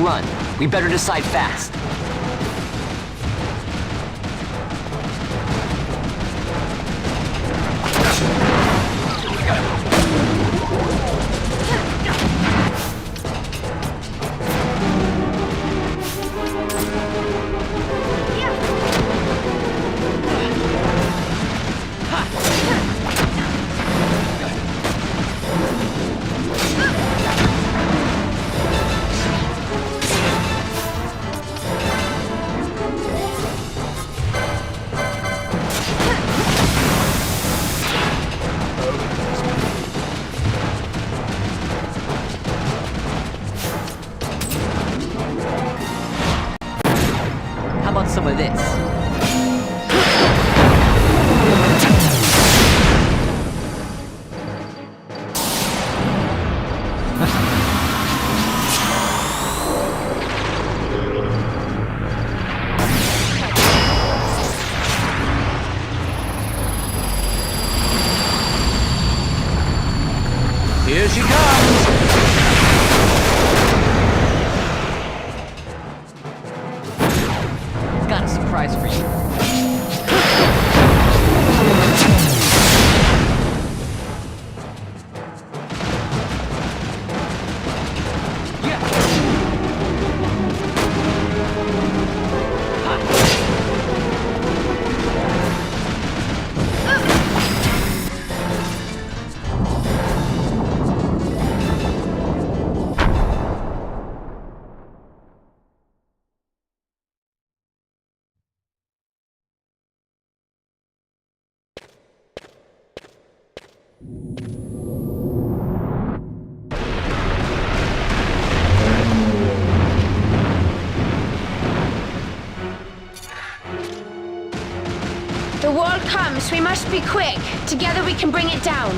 run. We better decide fast. How about some of this? Here she comes! Got a surprise for you. The wall comes, we must be quick. Together we can bring it down.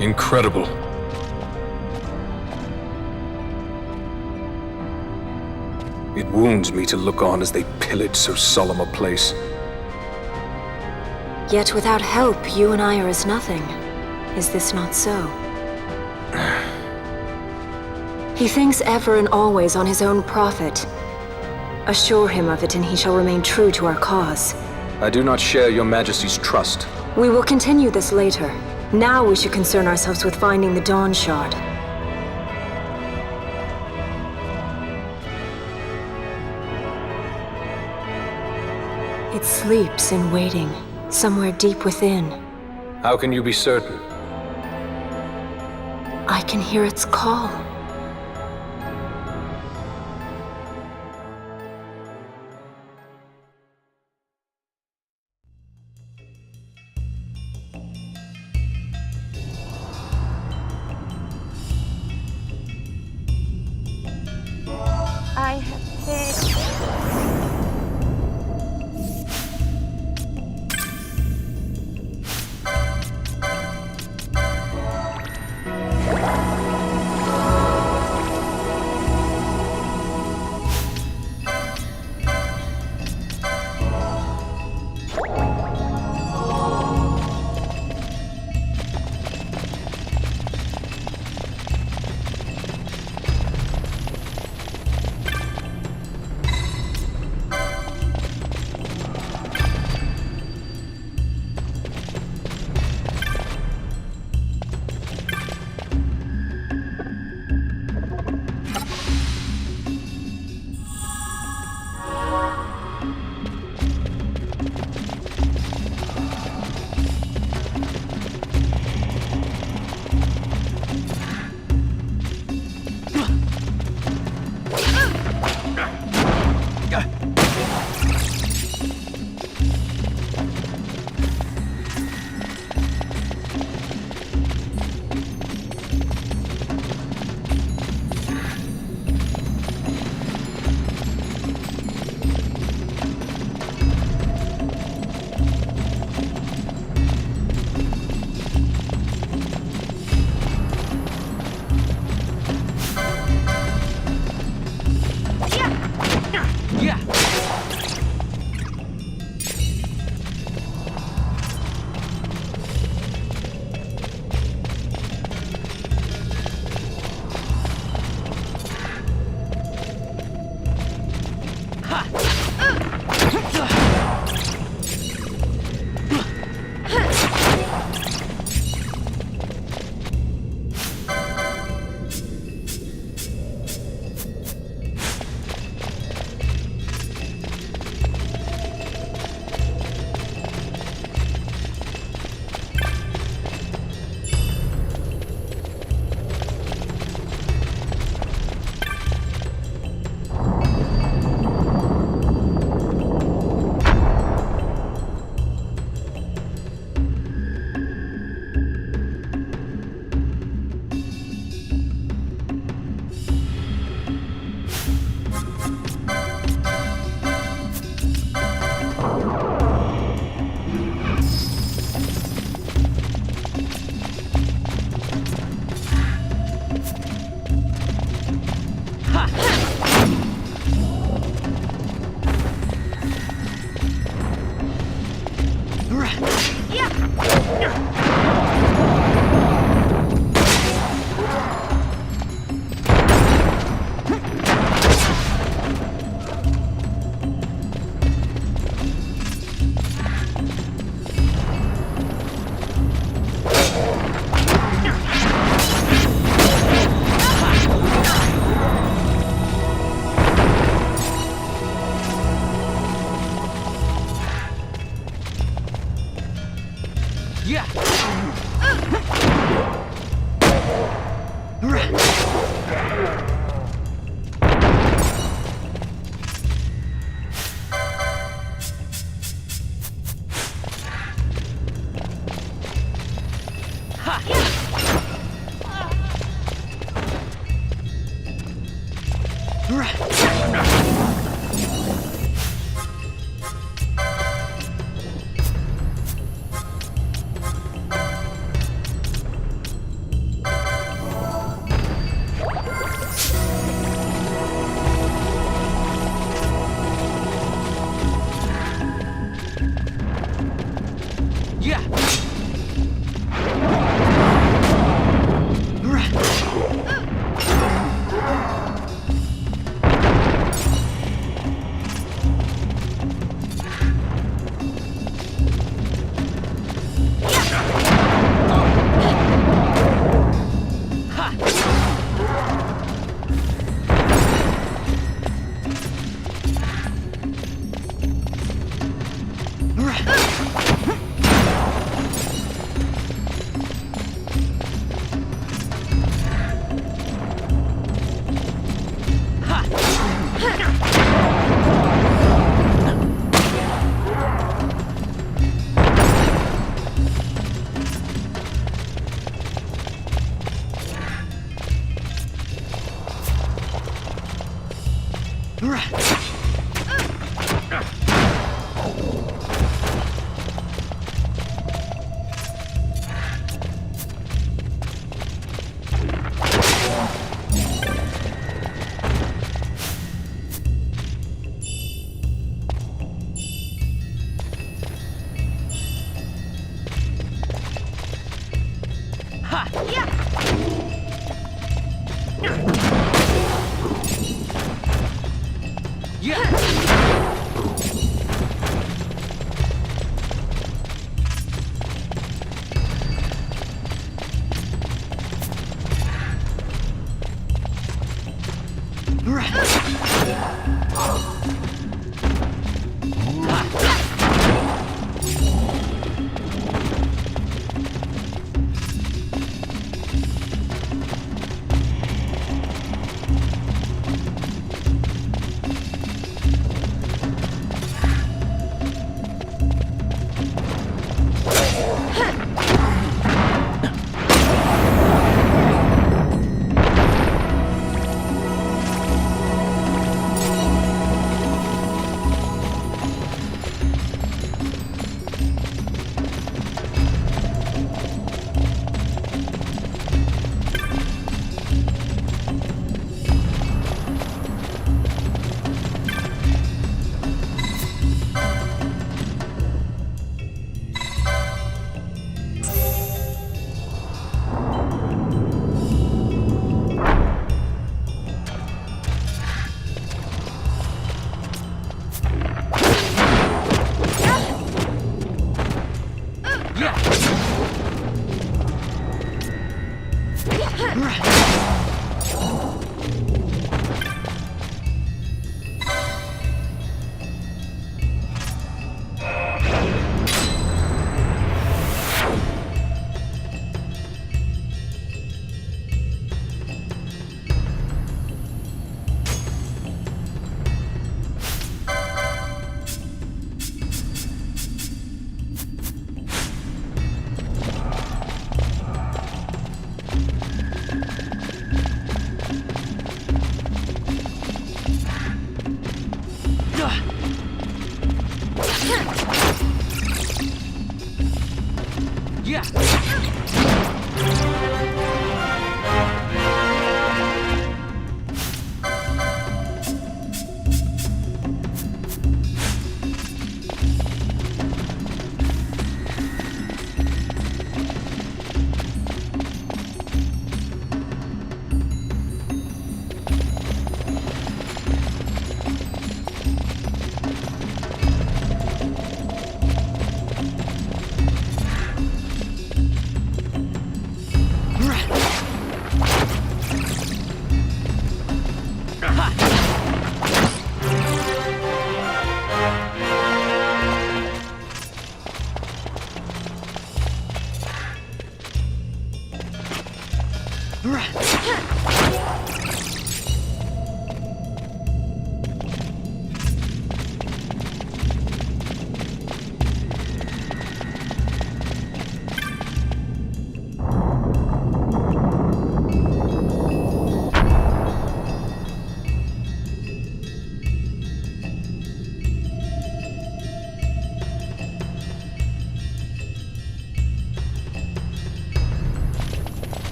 Incredible. It wounds me to look on as they pillage so solemn a place. Yet without help, you and I are as nothing. Is this not so? He thinks ever and always on his own profit. Assure him of it and he shall remain true to our cause. I do not share your Majesty's trust. We will continue this later. Now we should concern ourselves with finding the Dawn Shard. It sleeps in waiting, somewhere deep within. How can you be certain? I can hear its call. I have failed.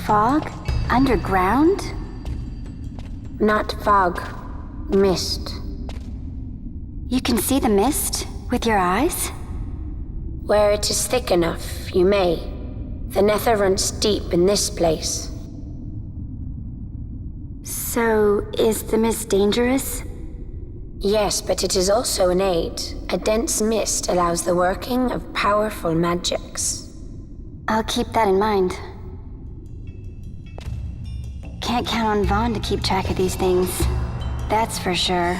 Fog? Underground? Not fog. Mist. You can see the mist with your eyes? Where it is thick enough, you may. The nether runs deep in this place. So, is the mist dangerous? Yes, but it is also an aid. A dense mist allows the working of powerful magics. I'll keep that in mind. Can't count on Vaughn to keep track of these things. That's for sure.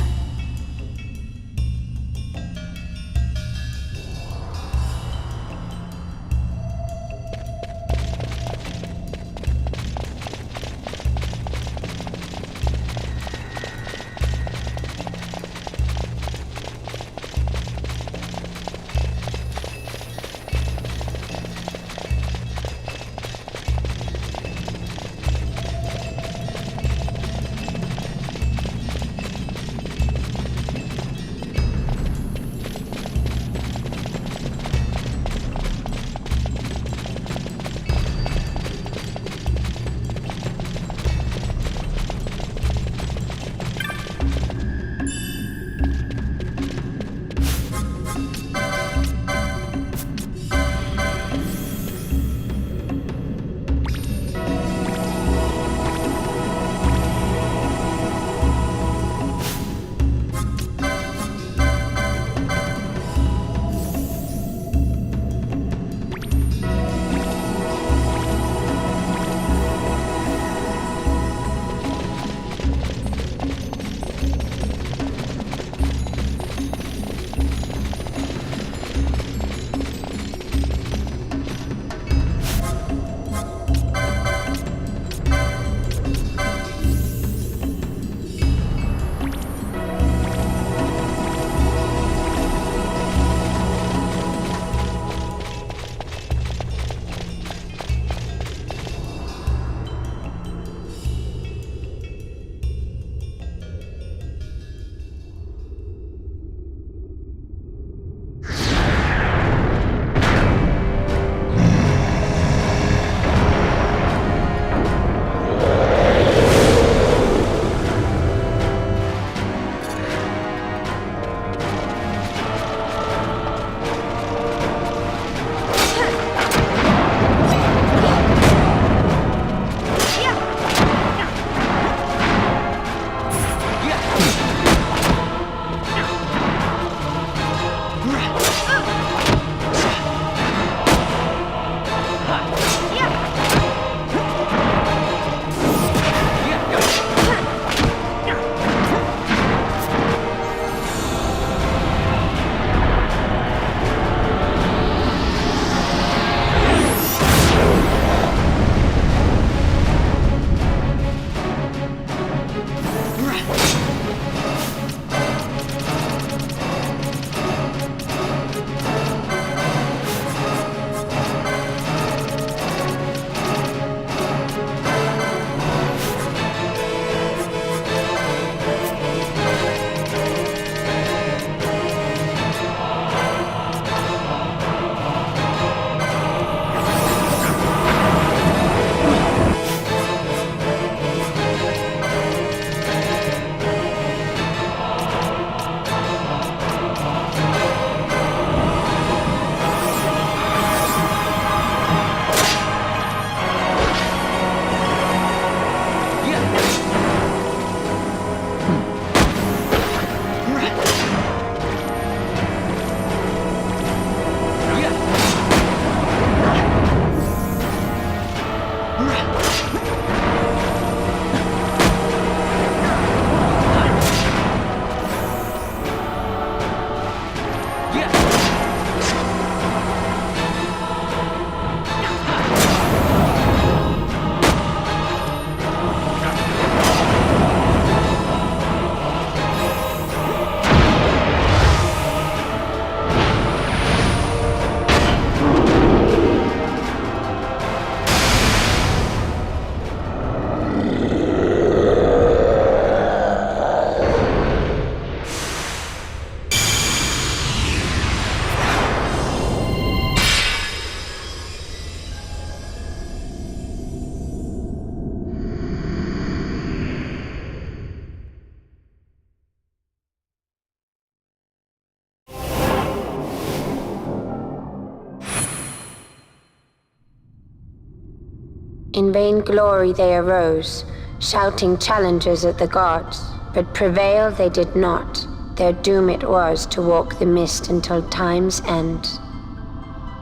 In vain glory they arose, shouting challenges at the gods, but prevail they did not. Their doom it was to walk the mist until time's end.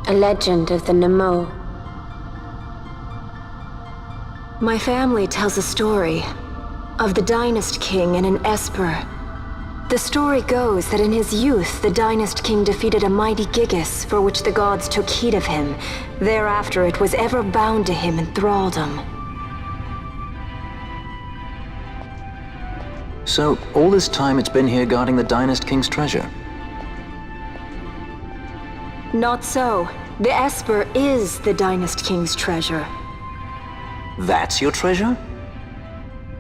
A legend of the Nemo. My family tells a story of the Dynast King and an Esper. The story goes that in his youth, the Dynast King defeated a mighty Gigas, for which the gods took heed of him. Thereafter, it was ever bound to him in thraldom. So, all this time it's been here guarding the Dynast King's treasure? Not so. The Esper is the Dynast King's treasure. That's your treasure?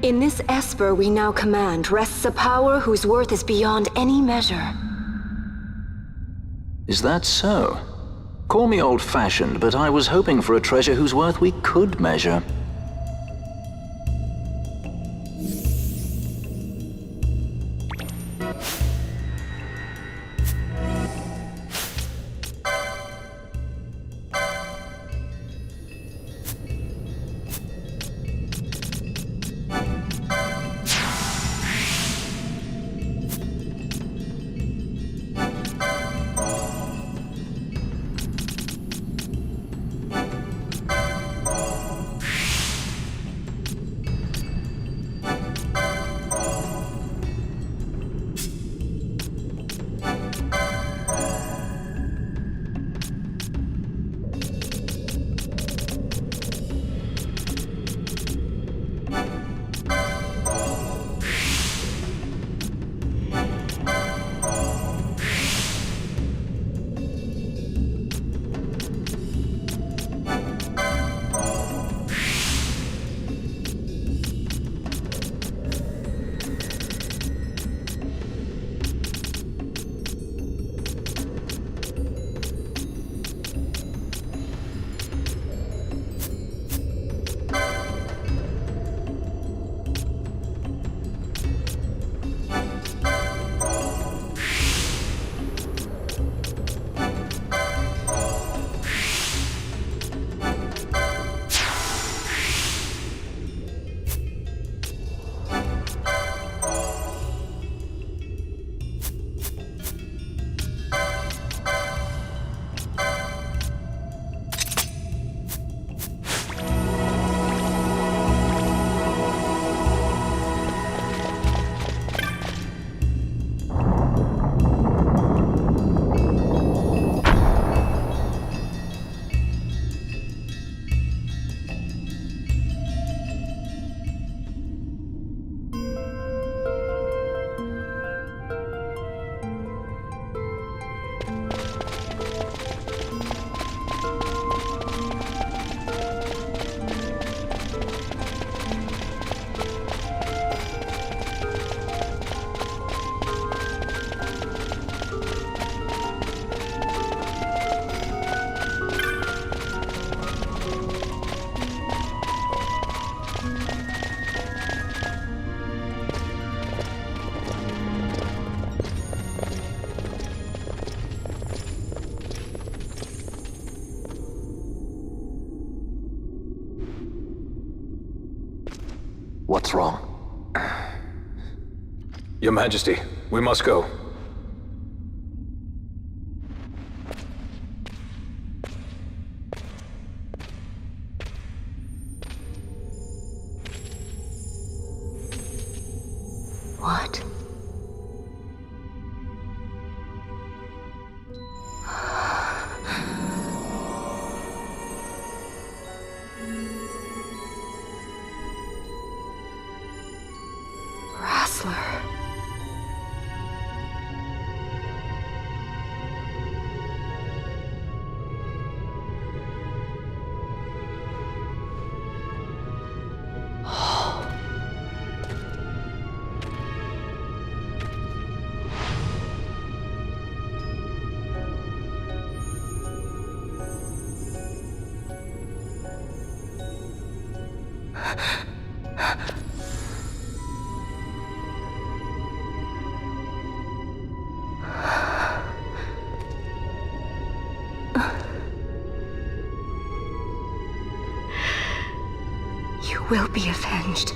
In this Esper we now command rests a power whose worth is beyond any measure. Is that so? Call me old-fashioned, but I was hoping for a treasure whose worth we could measure. What's wrong? Your Majesty, we must go. What? Vossler. You will be avenged.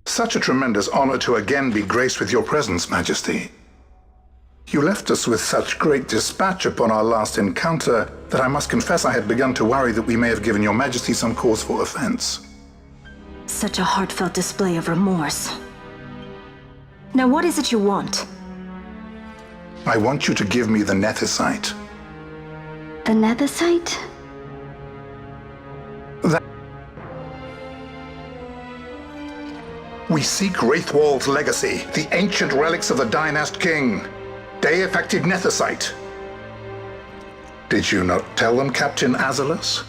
Such a tremendous honor to again be graced with your presence, Majesty. You left us with such great dispatch upon our last encounter that I must confess I had begun to worry that we may have given your Majesty some cause for offense. Such a heartfelt display of remorse. Now what is it you want? I want you to give me the Nethicite. The Nethicite? We seek Wraithwall's legacy, the ancient relics of the Dynast King. They affected Nethicite. Did you not tell them, Captain Azalus?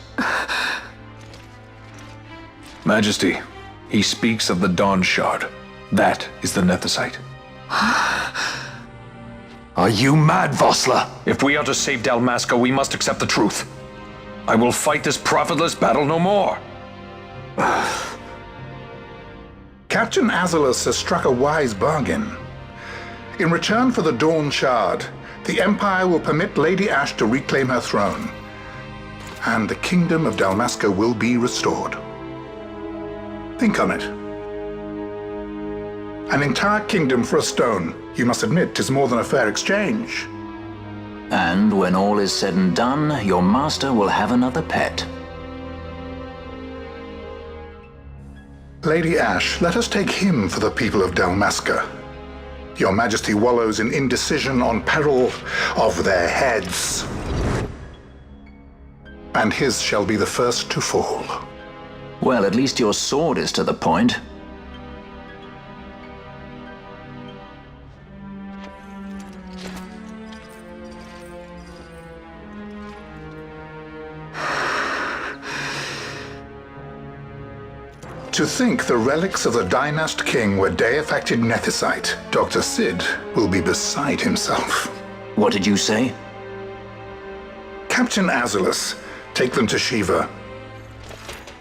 Majesty, he speaks of the Dawn Shard. That is the Nethicite. Are you mad, Vossler? If we are to save Dalmasca, we must accept the truth. I will fight this profitless battle no more. Captain Azalus has struck a wise bargain. In return for the Dawn Shard, the Empire will permit Lady Ash to reclaim her throne. and the kingdom of Dalmasca will be restored. Think on it. An entire kingdom for a stone. You must admit, 'tis more than a fair exchange. And when all is said and done, your master will have another pet. Lady Ash, let us take him for the people of Dalmasca. Your Majesty wallows in indecision on peril of their heads. And his shall be the first to fall. Well, at least your sword is to the point. To think the relics of the Dynast King were deifacted nethicite, Dr. Sid will be beside himself. What did you say? Captain Azulus, take them to Shiva.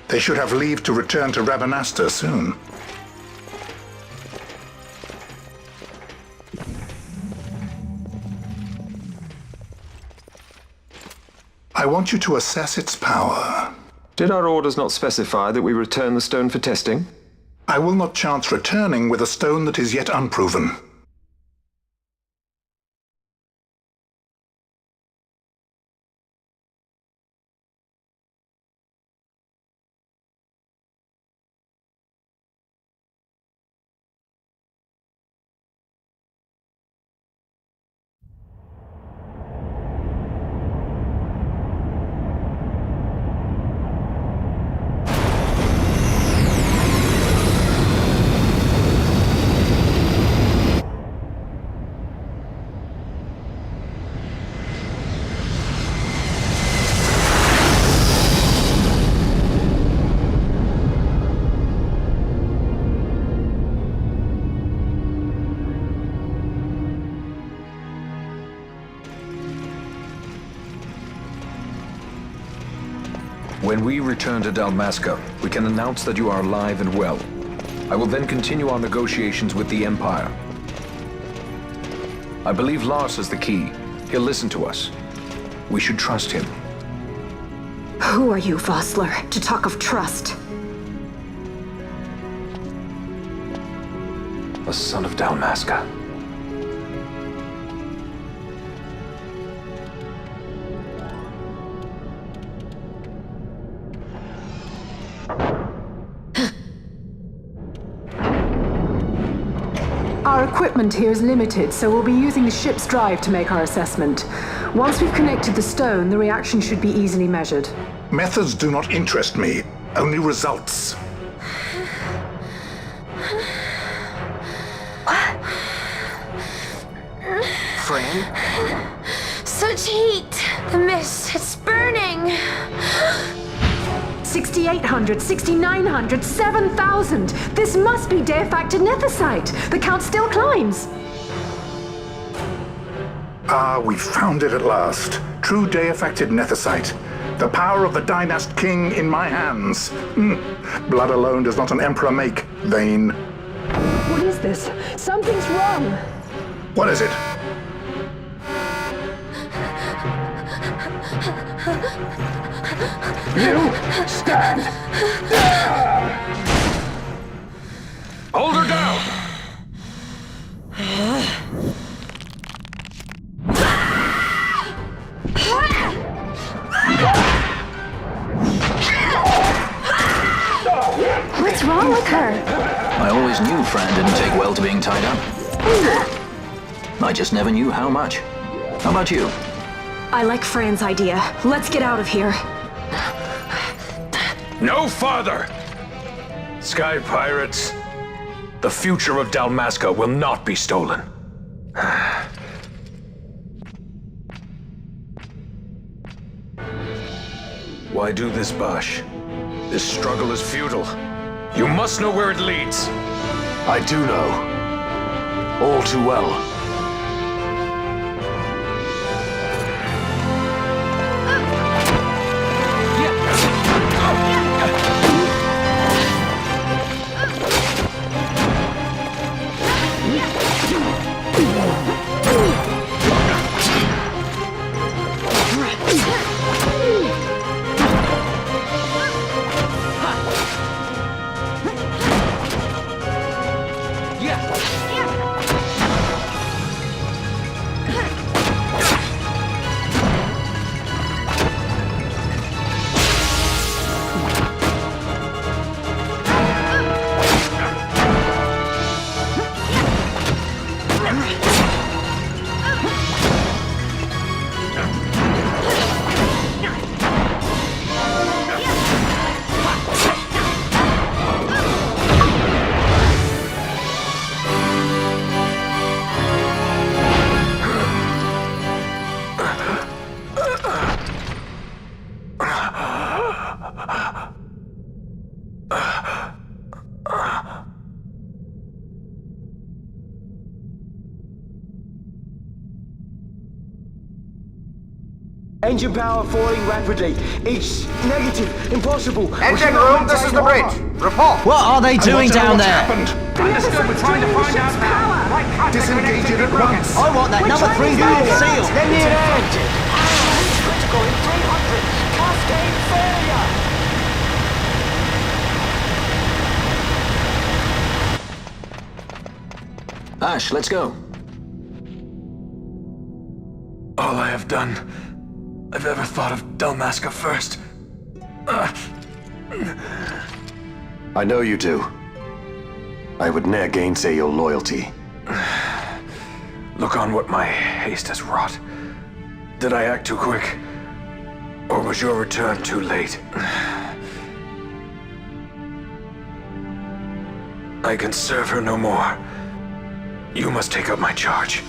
They should have leave to return to Rabanasta soon. I want you to assess its power. Did our orders not specify that we return the stone for testing? I will not chance returning with a stone that is yet unproven. When we return to Dalmasca, we can announce that you are alive and well. I will then continue our negotiations with the Empire. I believe Lars is the key. He'll listen to us. We should trust him. Who are you, Vossler, to talk of trust? A son of Dalmasca. Our equipment here is limited, so we'll be using the ship's drive to make our assessment. Once we've connected the stone, the reaction should be easily measured. Methods do not interest me, only results. Fran? Such heat! The mist, it's burning! 6,800, 6,900, 7,000! This must be deifacted nethicite! The count still climbs! Ah, we found it at last. True deifacted nethicite. The power of the Dynast King in my hands. Blood alone does not an emperor make, vain. What is this? Something's wrong! What is it? You stand down! Hold her down! What's wrong with her? I always knew Fran didn't take well to being tied up. I just never knew how much. How about you? I like Fran's idea. Let's get out of here. No farther! Sky pirates, the future of Dalmasca will not be stolen. Why do this, Bash? This struggle is futile. You must know where it leads. I do know. All too well. Engine power falling rapidly. It's negative. Impossible. Engine room, this is the bridge. Report. What are they doing down there? Understood, we're trying to find out how. Right contact Disengage it at once. I want that number 3 valve seal. Let me in. critical in 300. Cascade failure. Ash, let's go. All I have done, I've ever thought of Dalmasca first. I know you do. I would ne'er gainsay your loyalty. Look on what my haste has wrought. Did I act too quick? Or was your return too late? I can serve her no more. You must take up my charge.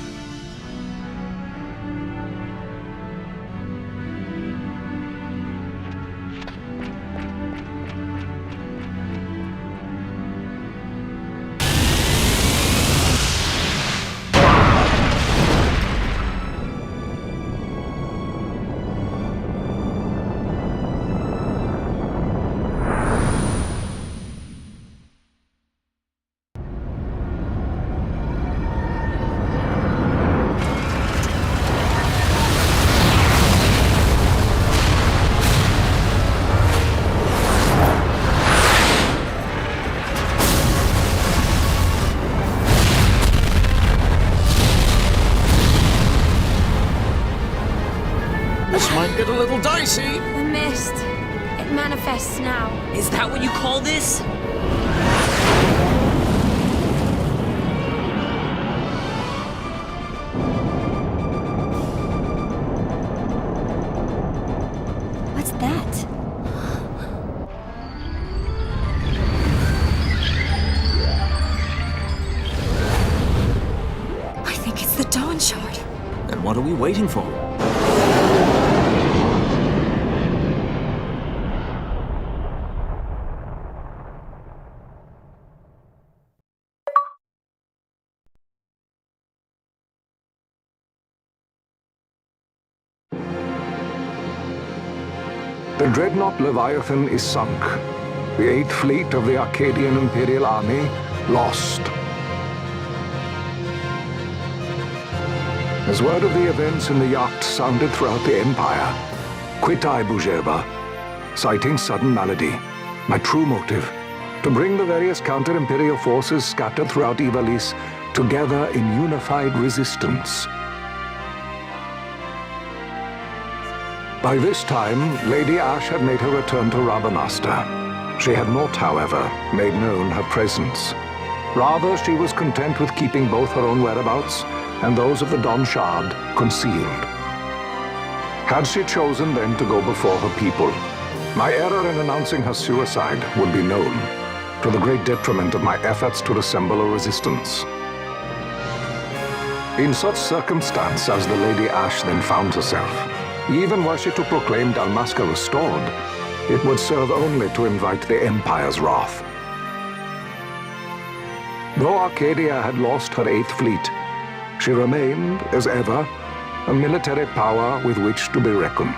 This might get a little dicey. The mist. It manifests now. Is that what you call this? What's that? I think it's the Dawn Shard. Then what are we waiting for? The dreadnought Leviathan is sunk. The 8th Fleet of the Arcadian Imperial Army lost. As word of the events in the yacht sounded throughout the Empire, quit I Bujeba, citing sudden malady. My true motive, to bring the various counter-imperial forces scattered throughout Ivalice together in unified resistance. By this time, Lady Ash had made her return to Rabanasta. She had not, however, made known her presence. Rather, she was content with keeping both her own whereabouts and those of the Dawn Shard concealed. Had she chosen then to go before her people, my error in announcing her suicide would be known, to the great detriment of my efforts to assemble a resistance. In such circumstance as the Lady Ash then found herself, even were she to proclaim Dalmasca restored, it would serve only to invite the Empire's wrath. Though Arcadia had lost her 8th Fleet, she remained, as ever, a military power with which to be reckoned.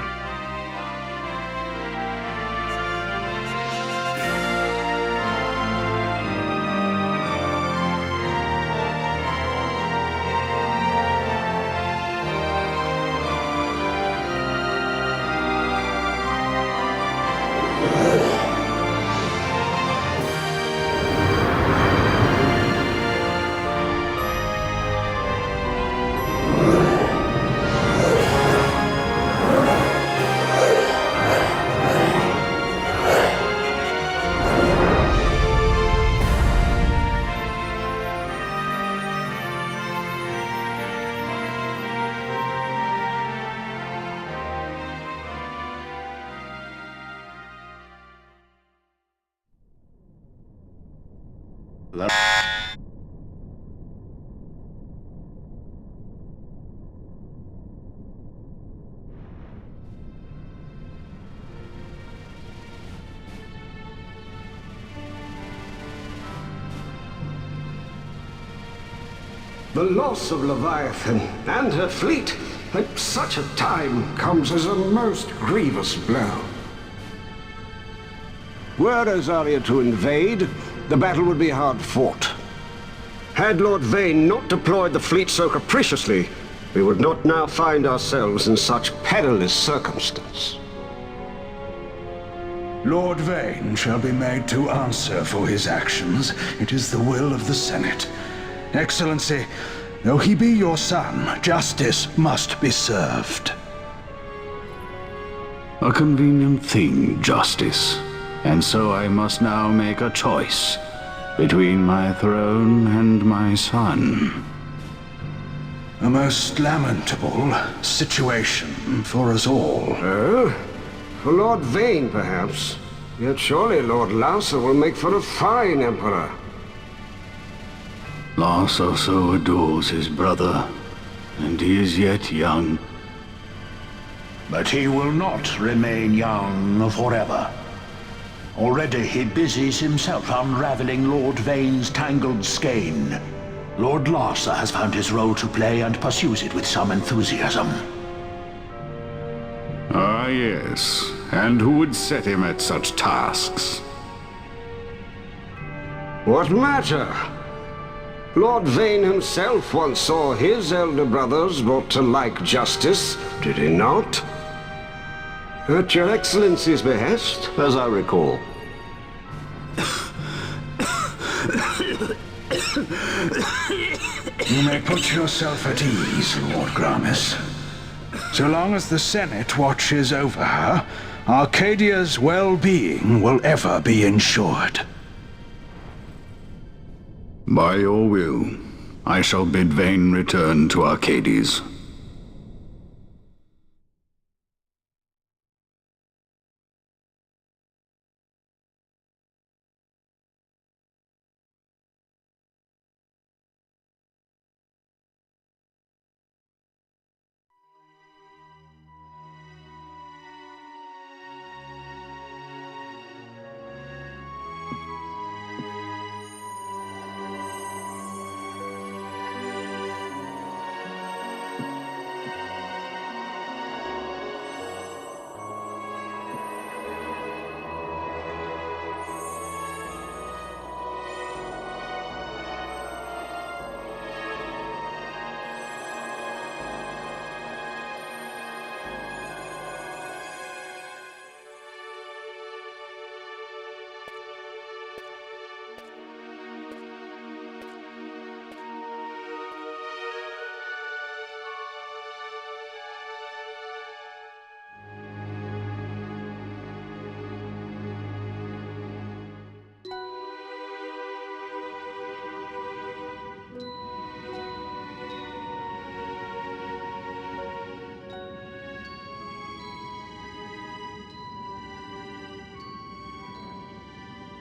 The loss of Leviathan and her fleet at such a time comes as a most grievous blow. Were Rosaria to invade, the battle would be hard fought. Had Lord Vane not deployed the fleet so capriciously, we would not now find ourselves in such perilous circumstance. Lord Vane shall be made to answer for his actions. It is the will of the Senate. Excellency, though he be your son, justice must be served. A convenient thing, justice. And so I must now make a choice between my throne and my son. A most lamentable situation for us all. Oh? For Lord Vane, perhaps. Yet surely Lord Lausser will make for a fine emperor. Lausser so adores his brother, and he is yet young. But he will not remain young forever. Already he busies himself unraveling Lord Vane's tangled skein. Lord Lausser has found his role to play and pursues it with some enthusiasm. Ah, yes. And who would set him at such tasks? What matter? Lord Vane himself once saw his elder brothers brought to like justice, did he not? At your Excellency's behest, as I recall. You may put yourself at ease, Lord Gramis. So long as the Senate watches over her, Arcadia's well-being will ever be ensured. By your will, I shall bid Vane return to Arcades.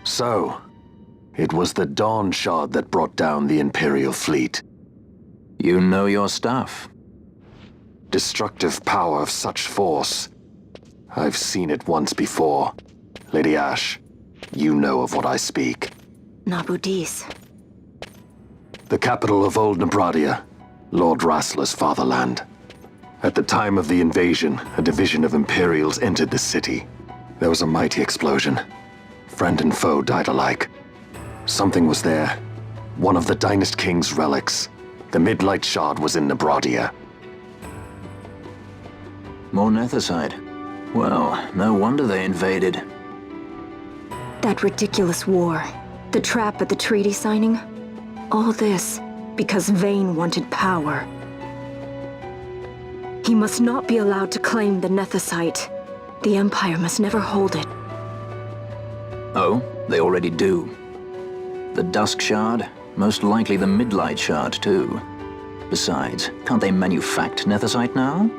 So, it was the Dawn Shard that brought down the Imperial fleet. You know your stuff. Destructive power of such force. I've seen it once before. Lady Ash, you know of what I speak. Nabudis. The capital of Old Nebradia, Lord Rassler's fatherland. At the time of the invasion, a division of Imperials entered the city. There was a mighty explosion. Friend and foe died alike. Something was there. One of the Dynast King's relics. The Midlight Shard was in Nebradia. More Nethicite. Well, no wonder they invaded. That ridiculous war. The trap at the treaty signing. All this because Vane wanted power. He must not be allowed to claim the Nethicite. The Empire must never hold it. Oh, they already do. The Dusk Shard, most likely the Midlight Shard too. Besides, can't they manufacture Nethicite now?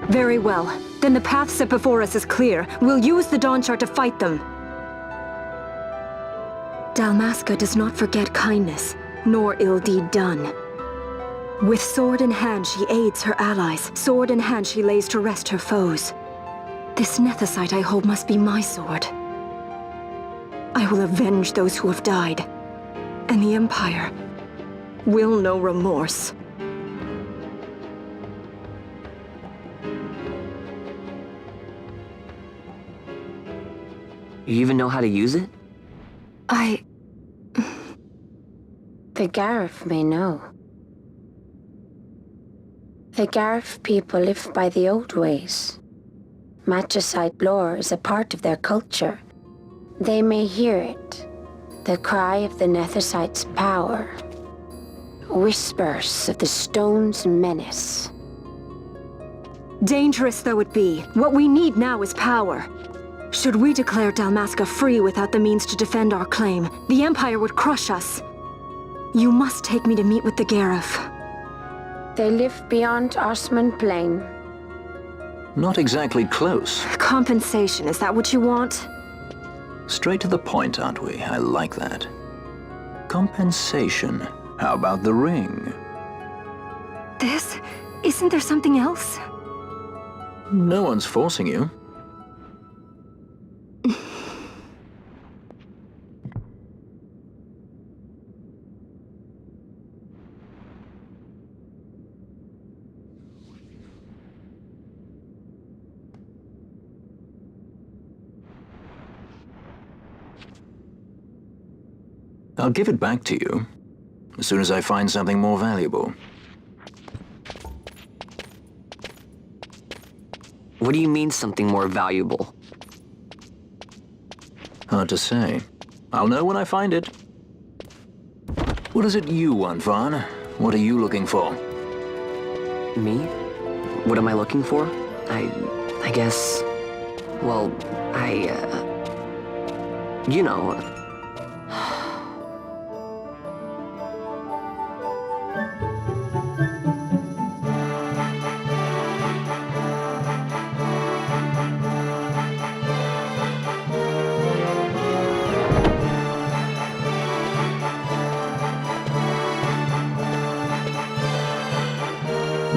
Very well. Then the path set before us is clear. We'll use the Dawn Shard to fight them. Dalmasca does not forget kindness, nor ill deed done. With sword in hand, she aids her allies. Sword in hand, she lays to rest her foes. This Nethicite I hold must be my sword. I will avenge those who have died, and the Empire will know remorse. You even know how to use it? The Garif may know. The Garif people live by the old ways. Magicite lore is a part of their culture. They may hear it, the cry of the Nethicite's power. Whispers of the stone's menace. Dangerous though it be, what we need now is power. Should we declare Dalmasca free without the means to defend our claim, the Empire would crush us. You must take me to meet with the Garif. They live beyond Osman Plain. Not exactly close. Compensation, is that what you want? Straight to the point, aren't we? I like that. Compensation. How about the ring? This? Isn't there something else? No one's forcing you. I'll give it back to you as soon as I find something more valuable. What do you mean something more valuable? Hard to say. I'll know when I find it. What is it you want, Vaughn? What are you looking for? Me? What am I looking for? I guess... Well, you know...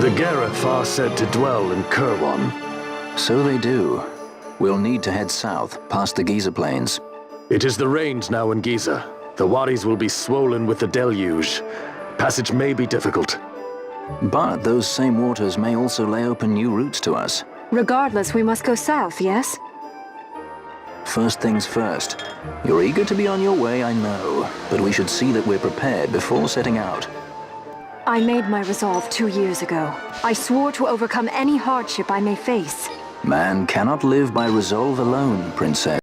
The Garif are said to dwell in Kirwan. So they do. We'll need to head south, past the Giza Plains. It is the rains now in Giza. The wadis will be swollen with the deluge. Passage may be difficult. But those same waters may also lay open new routes to us. Regardless, we must go south, yes? First things first. You're eager to be on your way, I know. But we should see that we're prepared before setting out. I made my resolve 2 years ago. I swore to overcome any hardship I may face. Man cannot live by resolve alone, Princess.